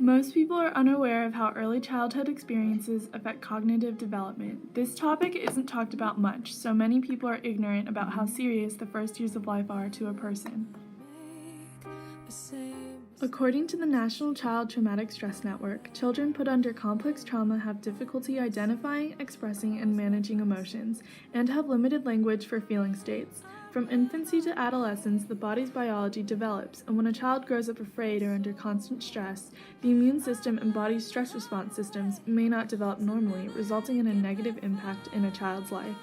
Most people are unaware of how early childhood experiences affect cognitive development. This topic isn't talked about much, so many people are ignorant about how serious the first years of life are to a person. According to the National Child Traumatic Stress Network, children put under complex trauma have difficulty identifying, expressing, and managing emotions, and have limited language for feeling states. From infancy to adolescence, the body's biology develops, and when a child grows up afraid or under constant stress, the immune system and body's stress response systems may not develop normally, resulting in a negative impact in a child's life.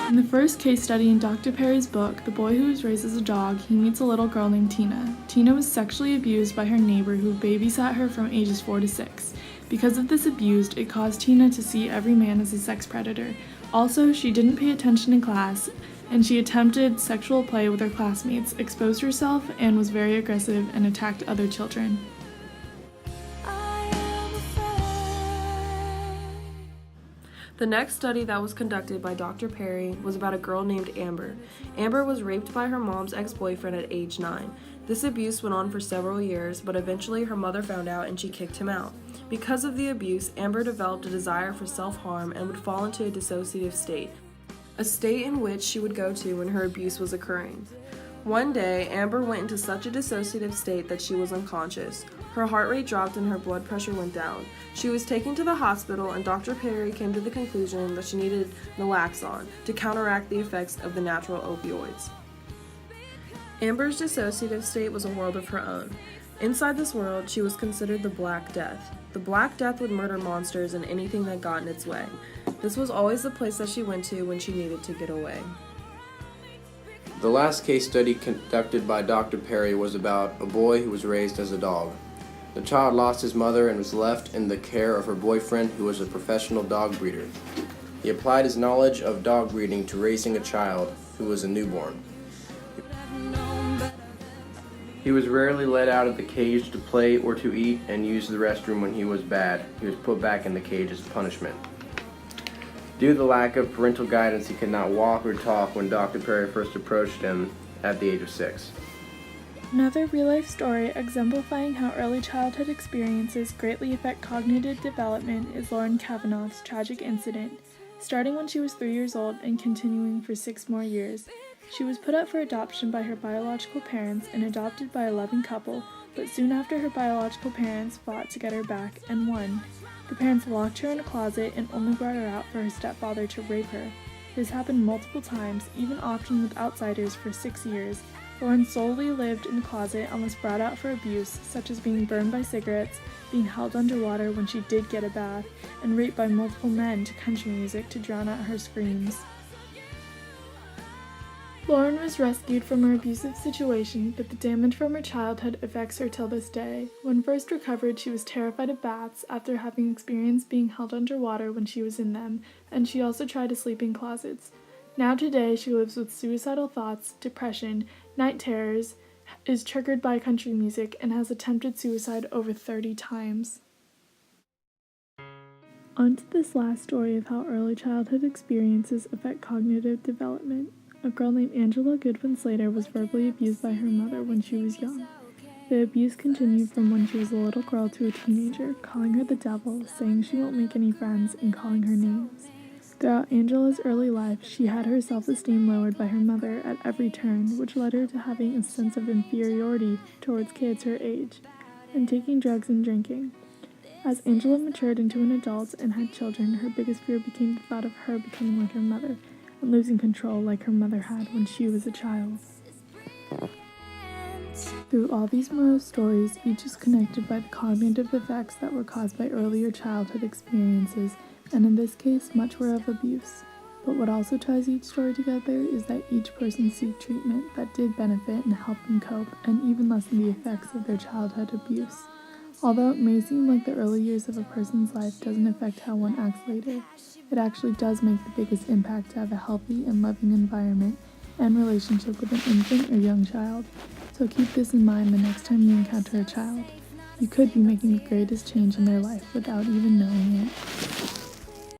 In the first case study in Dr. Perry's book, The Boy Who Was Raised as a Dog, he meets a little girl named Tina. Tina was sexually abused by her neighbor who babysat her from ages 4 to 6. Because of this abuse, it caused Tina to see every man as a sex predator. Also, she didn't pay attention in class, and she attempted sexual play with her classmates, exposed herself, and was very aggressive and attacked other children. The next study that was conducted by Dr. Perry was about a girl named Amber. Amber was raped by her mom's ex-boyfriend at age 9. This abuse went on for several years, but eventually her mother found out and she kicked him out. Because of the abuse, Amber developed a desire for self-harm and would fall into a dissociative state, a state in which she would go to when her abuse was occurring. One day, Amber went into such a dissociative state that she was unconscious. Her heart rate dropped and her blood pressure went down. She was taken to the hospital and Dr. Perry came to the conclusion that she needed naloxone to counteract the effects of the natural opioids. Amber's dissociative state was a world of her own. Inside this world, she was considered the Black Death. The Black Death would murder monsters and anything that got in its way. This was always the place that she went to when she needed to get away. The last case study conducted by Dr. Perry was about a boy who was raised as a dog. The child lost his mother and was left in the care of her boyfriend, who was a professional dog breeder. He applied his knowledge of dog breeding to raising a child who was a newborn. He was rarely let out of the cage to play or to eat and use the restroom when he was bad. He was put back in the cage as punishment. Due to the lack of parental guidance, he could not walk or talk when Dr. Perry first approached him at the age of 6. Another real-life story exemplifying how early childhood experiences greatly affect cognitive development is Lauren Kavanaugh's tragic incident, starting when she was 3 years old and continuing for 6 more years. She was put up for adoption by her biological parents and adopted by a loving couple, but soon after her biological parents fought to get her back and won. The parents locked her in a closet and only brought her out for her stepfather to rape her. This happened multiple times, even often with outsiders, for 6 years. Lauren solely lived in the closet and was brought out for abuse, such as being burned by cigarettes, being held underwater when she did get a bath, and raped by multiple men to country music to drown out her screams. Lauren was rescued from her abusive situation, but the damage from her childhood affects her till this day. When first recovered, she was terrified of baths after having experienced being held underwater when she was in them, and she also tried to sleep in closets. Now today, she lives with suicidal thoughts, depression, night terrors, is triggered by country music, and has attempted suicide over 30 times. On to this last story of how early childhood experiences affect cognitive development. A girl named Angela Goodwin Slater was verbally abused by her mother when she was young. The abuse continued from when she was a little girl to a teenager, calling her the devil, saying she won't make any friends, and calling her names. Throughout Angela's early life, she had her self-esteem lowered by her mother at every turn, which led her to having a sense of inferiority towards kids her age, and taking drugs and drinking. As Angela matured into an adult and had children, her biggest fear became the thought of her becoming like her mother, and losing control like her mother had when she was a child. Through all these moral stories, each is connected by the cognitive effects that were caused by earlier childhood experiences, and in this case, much were of abuse. But what also ties each story together is that each person seeked treatment that did benefit and help them cope, and even lessen the effects of their childhood abuse. Although it may seem like the early years of a person's life doesn't affect how one acts later, it actually does make the biggest impact to have a healthy and loving environment and relationship with an infant or young child. So keep this in mind the next time you encounter a child. You could be making the greatest change in their life without even knowing it.